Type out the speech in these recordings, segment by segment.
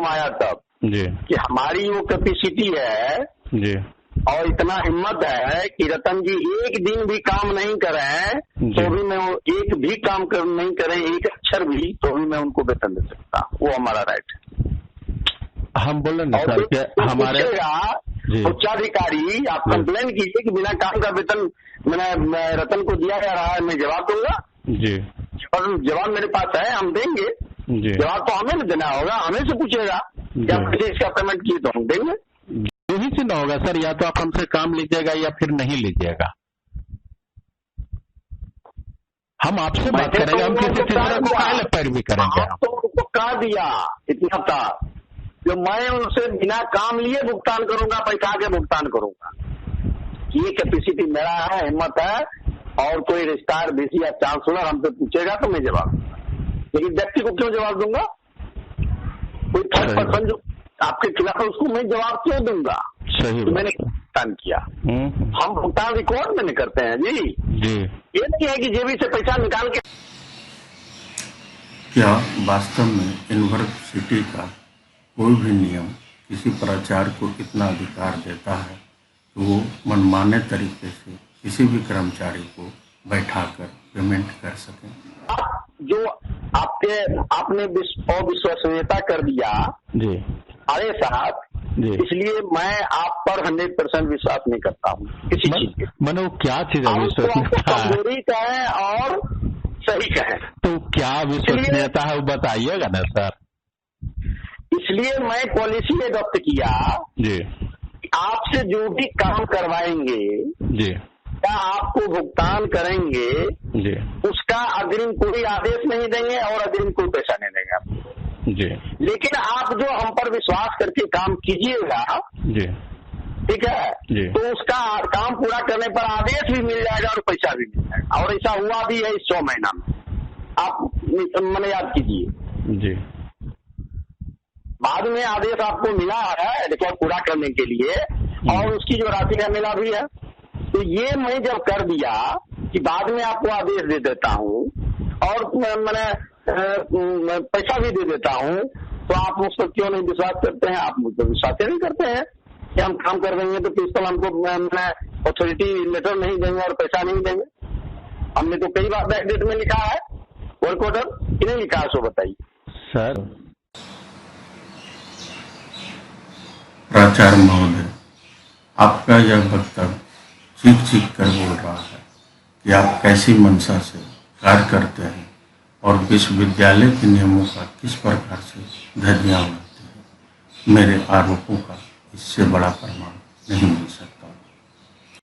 आया तब जी कि हमारी वो कैपेसिटी है जी और इतना हिम्मत है कि रतन जी एक दिन भी काम नहीं करें तो भी मैं वो एक भी काम नहीं करें, एक अक्षर भी, तो भी मैं उनको वेतन दे सकता हूँ। वो हमारा राइट है। हम बोले ना सर कि हमारे उच्चाधिकारी आप कंप्लेन कीजिए कि बिना काम का वेतन मैंने रतन को दिया जा रहा है, मैं जवाब दूंगा जी, और जवाब मेरे पास है, हम देंगे जी। जवाब तो हमें देना होगा, हमें से पूछेगा कि आप किसी इसका पेमेंट किए तो हम देंगे। यही से ना होगा सर, या तो आप हमसे काम लीजिएगा या फिर नहीं लीजिएगा। हम आपसे बात करेंगे, हम किसी तीसरे को काहे पैरवी करेंगे? आप तो उनको कह दिया इतना था जो मैं उनसे बिना काम लिए भुगतान करूंगा, पैसा के भुगतान करूंगा। ये कैपेसिटी मेरा है, हिम्मत है, और कोई रजिस्ट्रार बीसी या चांसलर हमसे पूछेगा तो मैं जवाब दूंगा, लेकिन व्यक्ति को क्यों जवाब दूंगा? कोई थर्ड पर्सन जो आपके खिलाफ है उसको मैं जवाब क्यों दूंगा? सही तो मैंने भुगतान किया, हम भुगतान रिकॉर्ड मैंने करते हैं जी। ये नहीं है कि जेबी से पैसा निकाल के। क्या वास्तव में यूनिवर्सिटी का कोई भी नियम किसी प्राचार्य को इतना अधिकार देता है कि वो मनमाने तरीके से किसी भी कर्मचारी को बैठाकर पेमेंट कर सकें? जो आपने अविश्वसनीयता कर दिया जी, अरे साहब, इसलिए मैं आप पर 100% विश्वास नहीं करता हूँ किसी चीज के। मैंने वो क्या चीज अविश्वसनीयता कमजोरी कहें और सही कहें, तो क्या विश्वसनीयता है वो बताइएगा ना सर। इसलिए मैं पॉलिसी एडॉप्ट किया जी, आपसे जो भी काम करवाएंगे जी, क्या आपको भुगतान करेंगे जी, उसका अग्रिम कोई आदेश नहीं देंगे और अग्रिम कोई पैसा नहीं देंगे आपको जी, लेकिन आप जो हम पर विश्वास करके काम कीजिएगा जी, ठीक है जी, तो उसका काम पूरा करने पर आदेश भी मिल जाएगा और पैसा भी मिल जाएगा। और ऐसा हुआ भी है इस 6 महीना में, आप मैंने याद कीजिए जी। बाद में आदेश आपको मिला है रिकॉर्ड पूरा करने के लिए और उसकी जो राशि का मिला भी है। तो ये मैं जब कर दिया कि बाद में आपको आदेश दे देता हूँ और मैंने पैसा भी दे देता हूँ, तो आप मुझ पर क्यों नहीं विश्वास करते हैं? आप मुझ पर विश्वास नहीं करते हैं कि हम काम कर देंगे तो प्रिंसिपल हमको अथॉरिटी लेटर नहीं देंगे और पैसा नहीं देंगे। हमने तो कई बार बैक डेट में लिखा है वर्क ऑर्डर, कि नहीं लिखा है? सो बताइए सर। प्राचार्य महोदय, आपका यह वक्तव्य चीख कर बोल रहा है कि आप कैसी मंशा से कार्य करते हैं और विश्वविद्यालय के नियमों का किस प्रकार से धज्जियां उड़ाते हैं। मेरे आरोपों का इससे बड़ा प्रमाण नहीं मिल सकता।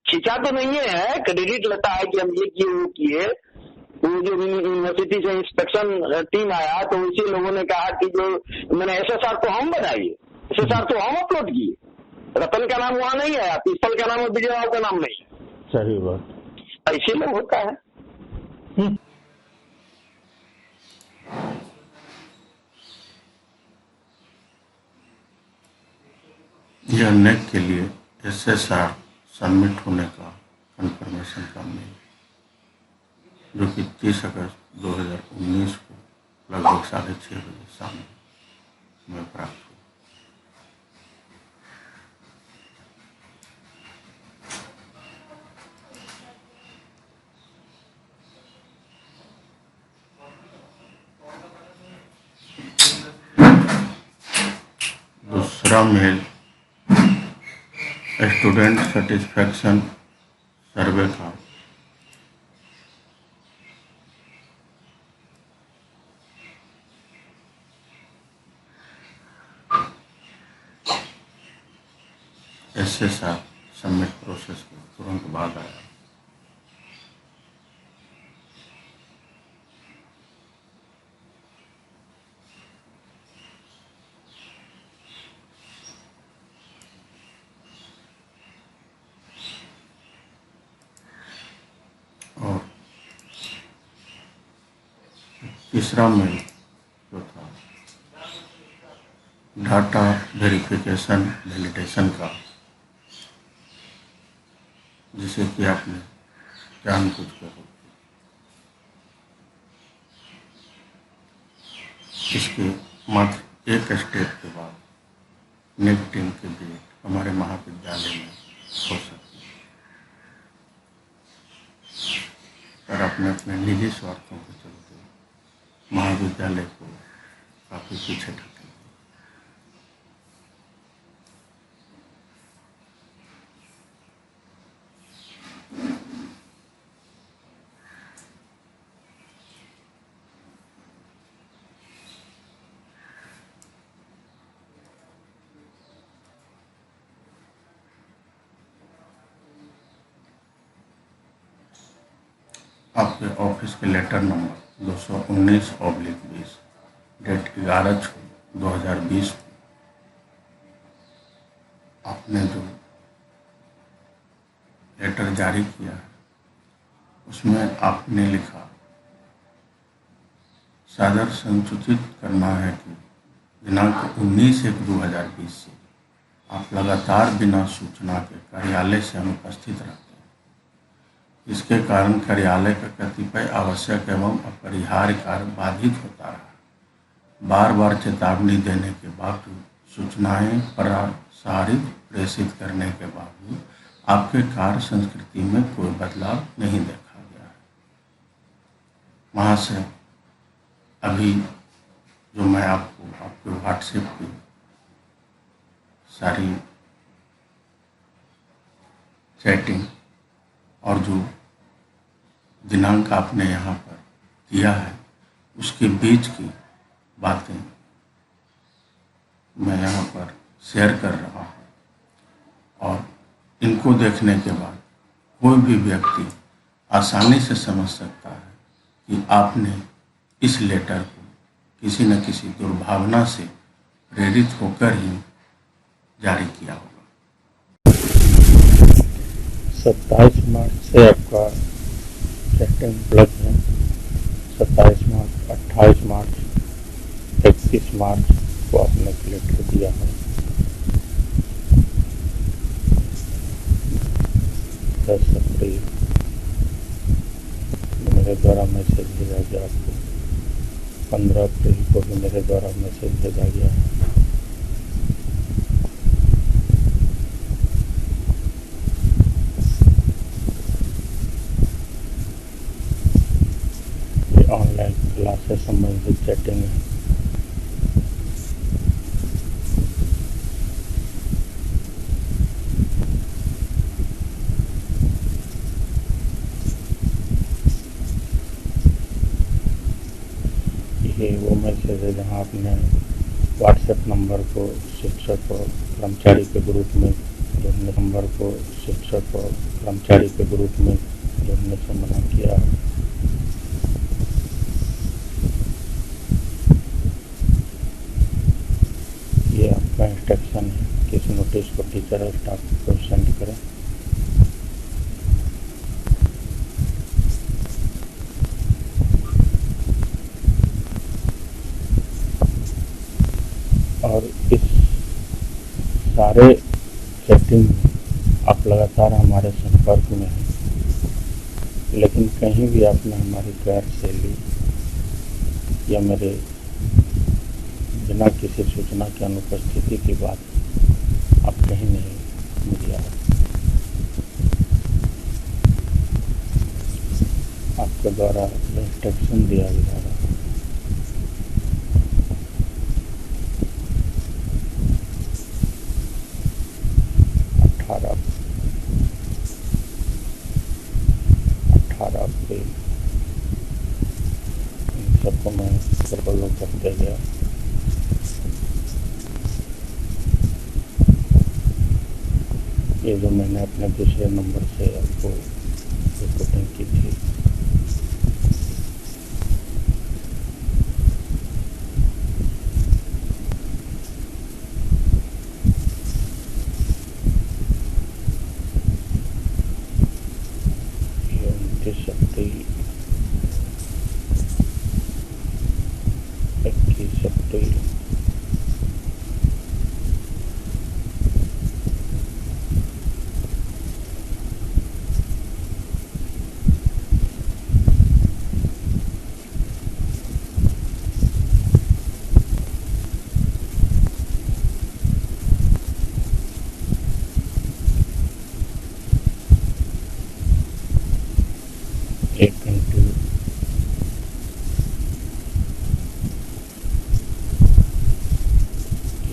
खींचा तो नहीं है, क्रेडिट लेता है कि हम ये किए वो किए। वो जो यूनिवर्सिटी से इंस्पेक्शन टीम आया तो उसी लोगों ने कहा कि जो मैंने SSR तो हम बनाइए, SSR तो हम अपलोड किए, रतन का नाम वहाँ नहीं है, प्रिंसिपल का नाम है, विजय राव का नाम नहीं है। सही बात, ऐसे में होता है। यह नेक के लिए SSR सबमिट होने का कंफर्मेशन का मेल, जो कि 30 अगस्त 2019 को लगभग 6:30 बजे शाम में प्राप्त हुआ। दूसरा मेल स्टूडेंट सेटिस्फैक्शन सर्वे का SSR सबमिट प्रोसेस के तुरंत बाद आया। और तीसरा मेल जो था डाटा वेरिफिकेशन वैलिडेशन का, जिसे कि आपने जानबूझ कर इसके मात्र एक स्टेप के बाद नेट टीम के बीट हमारे महाविद्यालय में हो सकती है, पर अपने अपने निजी स्वार्थों के चलते महाविद्यालय को काफी पीछे ढकेल। आपके ऑफिस के लेटर नंबर 219/20 डेट 11/6/2020 आपने जो लेटर जारी किया है उसमें आपने लिखा, सादर संसूचित करना है कि दिनांक 19/1/2020 से आप लगातार बिना सूचना के कार्यालय से अनुपस्थित रहते हैं। इसके कारण कार्यालय का कतिपय आवश्यक एवं अपरिहार्य कार्य बाधित होता रहा। बार बार चेतावनी देने के बावजूद, सूचनाएं प्रसारित प्रेषित करने के बावजूद आपके कार्य संस्कृति में कोई बदलाव नहीं देखा गया है। महाशय, अभी जो मैं आपको आपके व्हाट्सएप की सारी चैटिंग और जो दिनांक आपने यहाँ पर दिया है उसके बीच की बातें मैं यहाँ पर शेयर कर रहा हूँ, और इनको देखने के बाद कोई भी व्यक्ति आसानी से समझ सकता है कि आपने इस लेटर को किसी न किसी दुर्भावना से प्रेरित होकर ही जारी किया होगा। 27 मार्च से आपका चैटिंग उपलब्ध है। 27 मार्च, 28 मार्च, 31 मार्च को आपने लेटर दिया है। 10 अप्रैल मेरे द्वारा मैसेज भेजा गया आपको। 15 अप्रैल को भी मेरे द्वारा मैसेज भेजा गया है। ऑनलाइन क्लास से संबंधित चैटिंग है। ये वो मैसेज है जहाँ आपने व्हाट्सएप नंबर को शिक्षक और कर्मचारी के ग्रुप में जोड़ने, नंबर को शिक्षक और कर्मचारी के ग्रुप में जोड़ने से मना किया। ये आपका इंस्ट्रक्शन है कि इस नोटिस को टीचर और स्टाफ को सेंड करें। और इस सारे चैटिंग में आप लगातार हमारे संपर्क में हैं, लेकिन कहीं भी आपने हमारी गैर शैली या मेरे बिना किसी सूचना की अनुपस्थिति की बात आप कहीं नहीं मुझे आपके द्वारा इंस्ट्रक्शन दिया जा रहा है। सबको मैं फॉलो करते गया। ये जो मैंने अपने दूसरे नंबर से आपको रिपोर्टिंग की थी, ये 29 अप्रैल, 21 अप्रैल,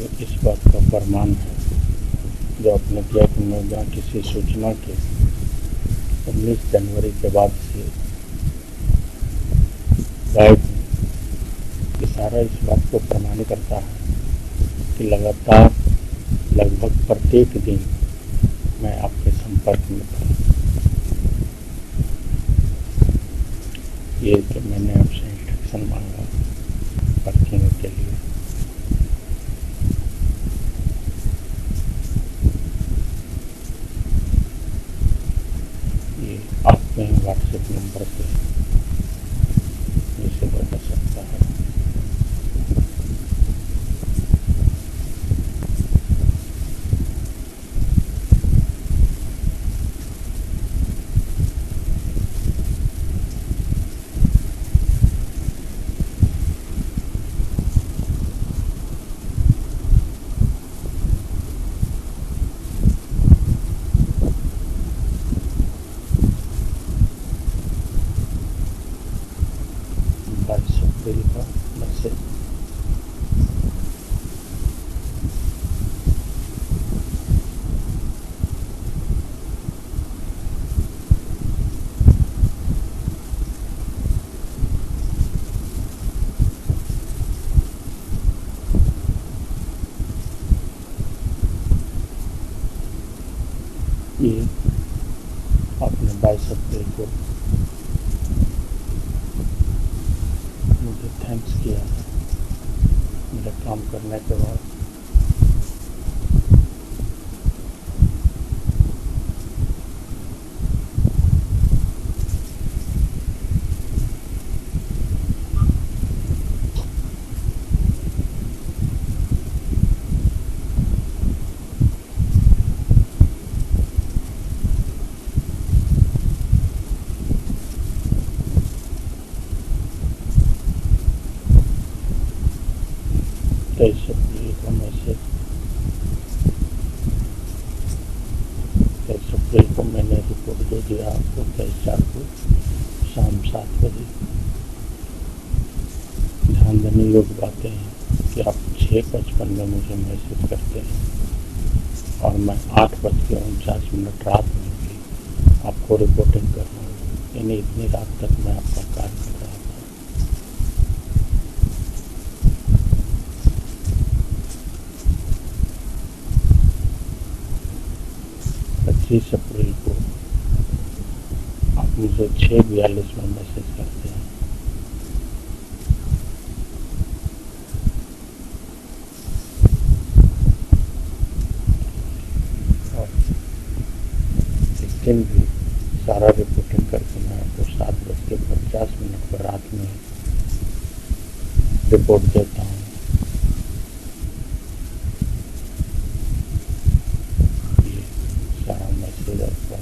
ये इस बात का प्रमाण है जो आपने दिया कि मैं बिना किसी सूचना के 19 जनवरी के बाद से गायब हूँ। इशारा इस बात को प्रमाणित करता है कि लगातार लगभग प्रत्येक दिन मैं आपके संपर्क में था। ये कि मैंने आपसे इंस्ट्रक्शन मांगा वर्किंग के लिए। ये आपके व्हाट्सएप नंबर पे इसे बता सकता है। का मैसेज ये आपने 22 अप्रैल को मुझे थैंक्स किया है मेरा काम करने के बाद। तेईस अप्रैल का मैसेज, 23 अप्रैल को मैंने रिपोर्ट दे दिया आपको 23/4 को शाम 7 बजे। ध्यान देने योग्य बातें हैं कि आप 6:55 में मुझे मैसेज करते हैं और मैं 8:49 रात में भी आपको रिपोर्टिंग कर रहा हूँ। यानी इतनी रात तक मैं आपका कार्य कर रहा था। 25 अप्रैल को आप मुझे 6:42 में मैसेज करते हैं। और इस दिन भी सारा रिपोर्टिंग करके मैं आपको 7:50 पर रात में रिपोर्ट देता हूँ। ये सारा मैसेज आपका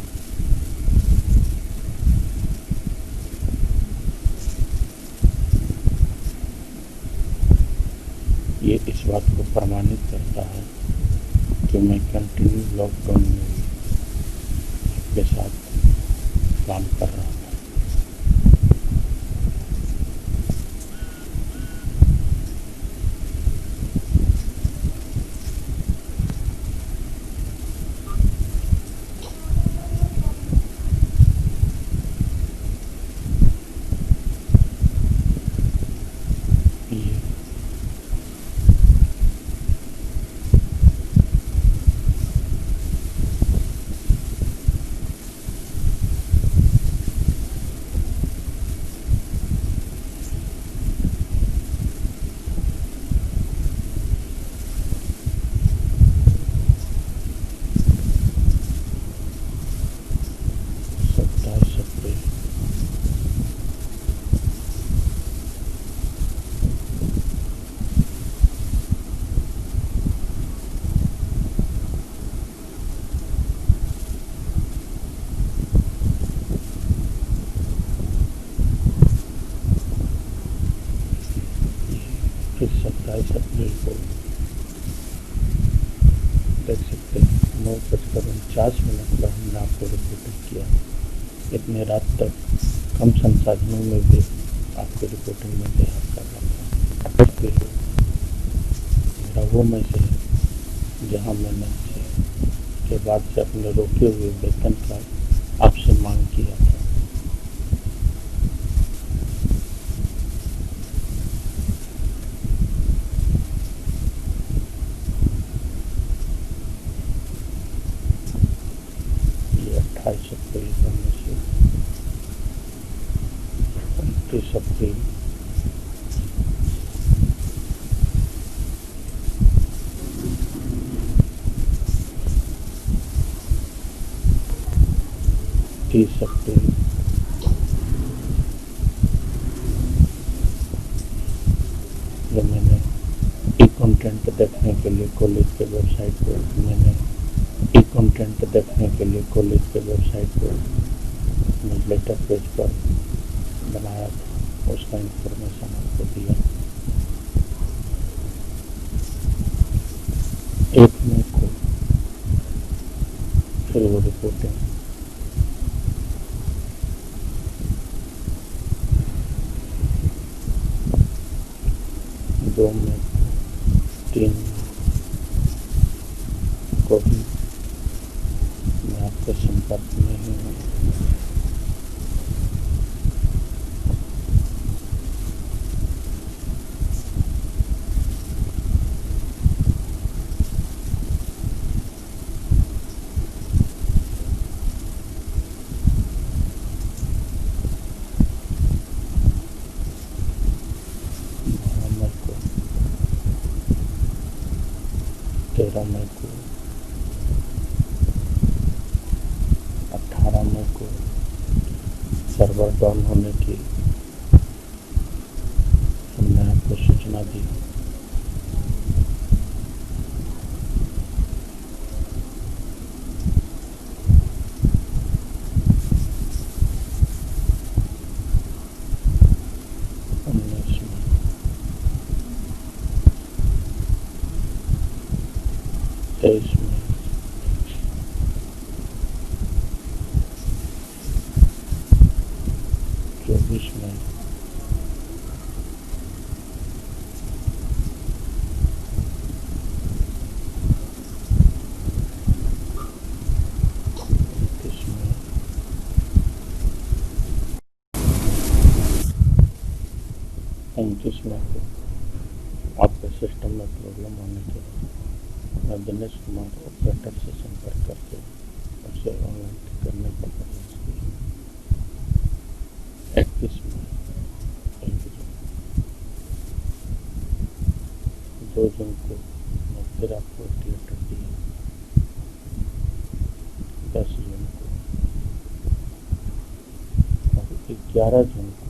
ये इस बात को प्रमाणित करता है कि मैं कंटिन्यू लॉकडाउन में भी आपके साथ काम कर रहा था। फिर 27 अप्रैल को देख सकते हैं 9:49 पर हमने आपको रिपोर्टिंग किया। इतने रात तक कम संसाधनों में भी आपको रिपोर्टिंग में देहात कर रहा था। मेरा वो मैसेज है जहाँ मैंने के बाद से अपने रोके हुए वेतन का आपसे मांग किया था। ये 28 अप्रैल का मैसेज, 29 अप्रैल, अप्रैल, जब मैंने ई कंटेंट देखने के लिए कॉलेज के वेबसाइट पर लेटर पेज पर बनाया था, उसका इंफॉर्मेशन आपको दिया। 1 मई को फिर वो रिपोर्टिंग, 2 मई, 3 मई को भी मैं आपके संपर्क में ही हूँ। मई को, 13 मई को, 18 मई को सर्वर डाउन होने की हमने आपको सूचना दी। उन्नीस में, 23 में, 24 में, 29 में, 29 में को आपके सिस्टम में प्रॉब्लम होने के बाद मैं दिनेश कुमार ऑपरेटर से संपर्क करके उसे ऑनलाइन ठीक करने का प्रयास किया। 31 में, 2 जून को मैं फिर आपको एक लेटर दिया। 10 जून को और 11 जून को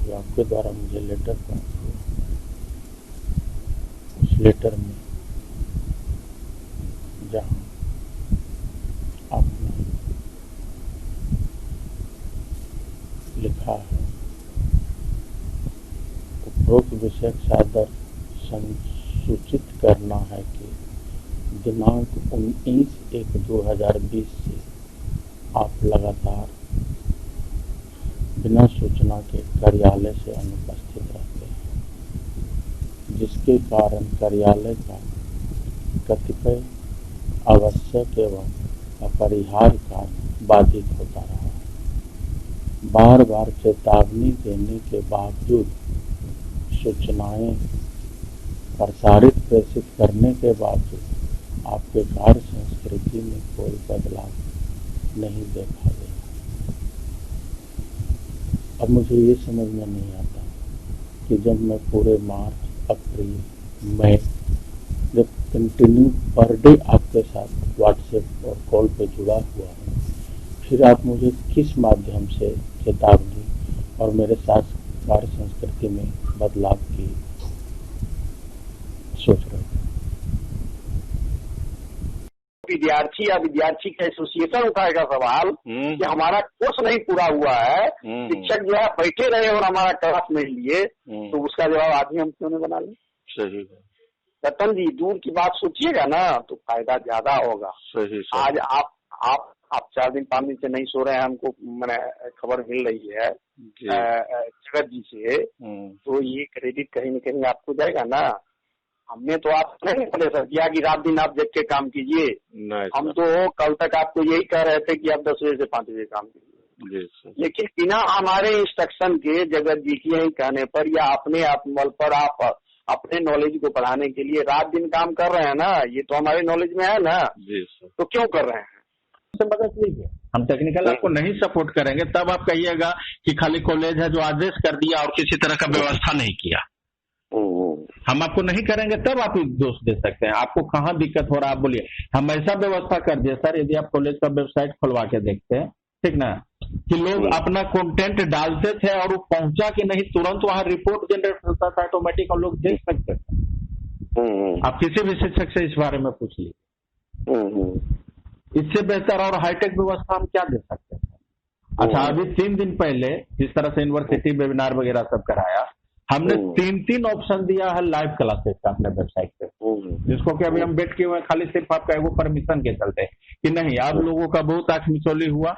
जो आपके द्वारा मुझे लेटर प्राप्त हुआ, उस लेटर में जहाँ आपने लिखा है उपरोक्त विषय सादर संसूचित करना है कि दिनांक 19/1/2020 से आप लगातार बिना सूचना के कार्यालय से अनुपस्थित रहते हैं, जिसके कारण कार्यालय का कतिपय आवश्यक एवं अपरिहार्य कार्य बाधित होता रहा। बार बार चेतावनी देने के बावजूद, सूचनाएं प्रसारित प्रेषित करने के बावजूद आपके कार्य संस्कृति में कोई बदलाव नहीं देखा गया। अब मुझे ये समझ में नहीं आता कि जब मैं पूरे मार्च, अप्रैल, मई जब कंटिन्यू पर डे आपके साथ व्हाट्सएप और कॉल पे जुड़ा हुआ हूँ, फिर आप मुझे किस माध्यम से चेतावनी और मेरे साथ कार्य संस्कृति में बदलाव की सोच रहे हैं? विद्यार्थी या विद्यार्थी का एसोसिएशन उठाएगा सवाल कि हमारा कोर्स नहीं पूरा हुआ है, शिक्षक जो है बैठे रहे और हमारा क्लास नहीं लिए, तो उसका जवाब आदमी हम क्यों नहीं बना ले? सही है रतन जी, दूर की बात सोचिएगा ना तो फायदा ज्यादा होगा। सही। आज आप 4 दिन 5 दिन से नहीं सो रहे हैं, हमको मैंने खबर मिल रही है जगत जी से, तो ये क्रेडिट कहीं न कहीं आपको जाएगा ना। हमने तो आप नहीं प्रेशर किया कि रात दिन आप जग के काम कीजिए। नहीं हम सर। तो कल तक आपको यही कह रहे थे कि आप 10 बजे से 5 बजे काम कीजिए। जी सर। लेकिन बिना हमारे इंस्ट्रक्शन के, जगत जी के ही कहने पर या अपने आप बल पर आप अपने नॉलेज को बढ़ाने के लिए रात दिन काम कर रहे हैं ना, ये तो हमारे नॉलेज में है ना, जी सर। तो क्यों कर रहे हैं? से मदद लीजिए। हम टेक्निकल आपको नहीं सपोर्ट करेंगे, तब आप कहिएगा कि खाली कॉलेज है जो आदेश कर दिया और किसी तरह का व्यवस्था नहीं किया। हम आपको नहीं करेंगे तब आप दोष दे सकते हैं। आपको कहाँ दिक्कत हो रहा है आप बोलिए, हम ऐसा व्यवस्था कर दिए सर। यदि आप कॉलेज का वेबसाइट खुलवा के देखते हैं, ठीक ना, कि लोग अपना कंटेंट डालते थे और वो पहुंचा कि नहीं, तुरंत वहां रिपोर्ट जनरेट होता था ऑटोमेटिक और लोग देख सकते थे। आप किसी भी शिक्षक से इस बारे में पूछ लीजिए। इससे बेहतर और हाईटेक व्यवस्था हम क्या दे सकते हैं? अच्छा, अभी 3 दिन पहले जिस तरह से यूनिवर्सिटी वेबिनार वगैरह सब कराया, हमने 3 ऑप्शन दिया है लाइव क्लासेस का अपने वेबसाइट पे, जिसको कि अभी हम बैठ के हुए खाली सिर्फ आपका वो परमिशन के चलते कि नहीं, आप लोगों का बहुत आंख मिचौली हुआ,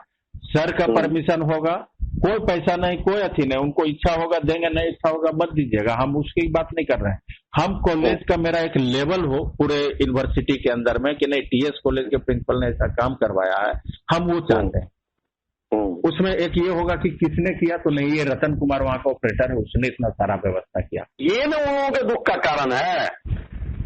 सर का परमिशन होगा, कोई पैसा नहीं, कोई अथी नहीं, उनको इच्छा होगा देंगे, नहीं इच्छा होगा मत दीजिएगा। हम उसकी बात नहीं कर रहे हैं। हम कॉलेज का मेरा एक लेवल हो पूरे यूनिवर्सिटी के अंदर में कि नहीं, टीएस कॉलेज के प्रिंसिपल ने ऐसा काम करवाया है, हम वो चाहते हैं। उसमें एक ये होगा कि किसने किया, तो नहीं, ये रतन कुमार वहाँ का ऑपरेटर है, उसने इतना सारा व्यवस्था किया। ये ना उन लोगों के दुख का कारण है।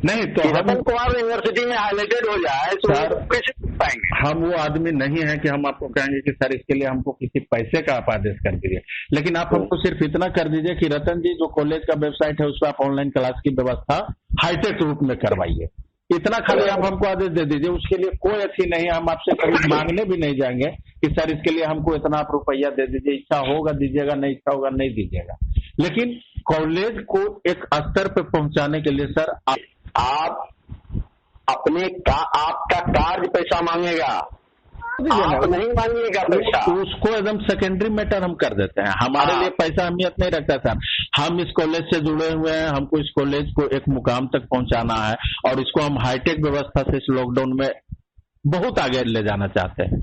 नहीं तो रतन कुमार यूनिवर्सिटी में हाईलाइटेड हो जाए तो कैसे पाएंगे? हम वो आदमी नहीं है कि हम आपको कहेंगे कि सर इसके लिए हमको किसी पैसे का आप आदेश कर दीजिए, लेकिन आप हमको सिर्फ इतना कर दीजिए कि रतन जी जो कॉलेज का वेबसाइट है उस पर आप ऑनलाइन क्लास की व्यवस्था हाईटेक रूप में करवाइए। इतना खाली आप हमको आदेश दे दीजिए, उसके लिए कोई अच्छी नहीं है। हम आपसे कभी मांगने भी नहीं जाएंगे कि सर इसके लिए हमको इतना आप रुपया दे दीजिए, इच्छा होगा दीजिएगा, नहीं इच्छा होगा नहीं दीजिएगा। लेकिन कॉलेज को एक स्तर पे पहुंचाने के लिए सर आप अपने आपका कार्य पैसा मांगेगा, आप नहीं मांगिएगा पैसा। उसको एकदम सेकेंडरी मैटर हम कर देते हैं। हमारे लिए पैसा अहमियत नहीं रखता सर। हम इस कॉलेज से जुड़े हुए हैं, हमको इस कॉलेज को एक मुकाम तक पहुंचाना है और इसको हम हाईटेक व्यवस्था से इस लॉकडाउन में बहुत आगे ले जाना चाहते हैं।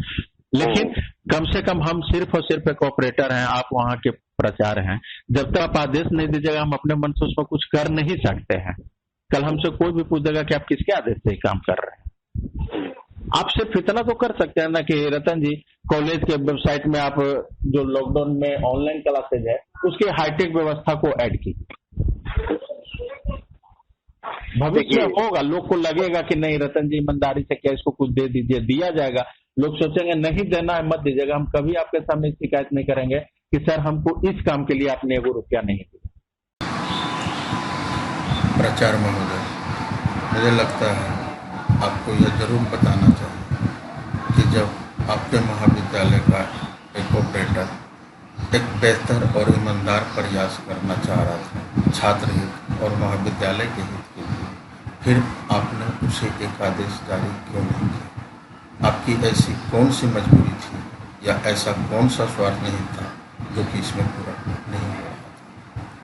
लेकिन कम से कम हम सिर्फ और सिर्फ एक ऑपरेटर हैं, आप वहाँ के प्रचार हैं। जब तक आप आदेश नहीं दीजिएगा हम अपने मन से उसमें कुछ कर नहीं सकते हैं। कल हमसे कोई भी पूछ देगा कि आप किसके आदेश से काम कर रहे हैं। आप सिर्फ इतना तो कर सकते हैं ना कि रतन जी कॉलेज के वेबसाइट में आप जो लॉकडाउन में ऑनलाइन क्लासेज है उसके हाईटेक व्यवस्था को ऐड कीजिए। भविष्य होगा, लोग को लगेगा कि नहीं रतन जी ईमानदारी से क्या इसको कुछ दे दीजिए, दिया जाएगा। लोग सोचेंगे नहीं देना है मत दीजिएगा। हम कभी आपके सामने शिकायत नहीं करेंगे कि सर हमको इस काम के लिए आपने एगो रुपया नहीं दिया। प्रचार महोदय, मुझे लगता है आपको यह जरूर बताना चाहिए कि जब आपके महाविद्यालय का एक ऑपरेटर एक बेहतर और ईमानदार प्रयास करना चाह रहा था छात्र हित और महाविद्यालय के हित के लिए, फिर आपने उसे एक आदेश जारी क्यों नहीं किया? आपकी ऐसी कौन सी मजबूरी थी या ऐसा कौन सा स्वार्थ नहीं था जो कि इसमें पूरा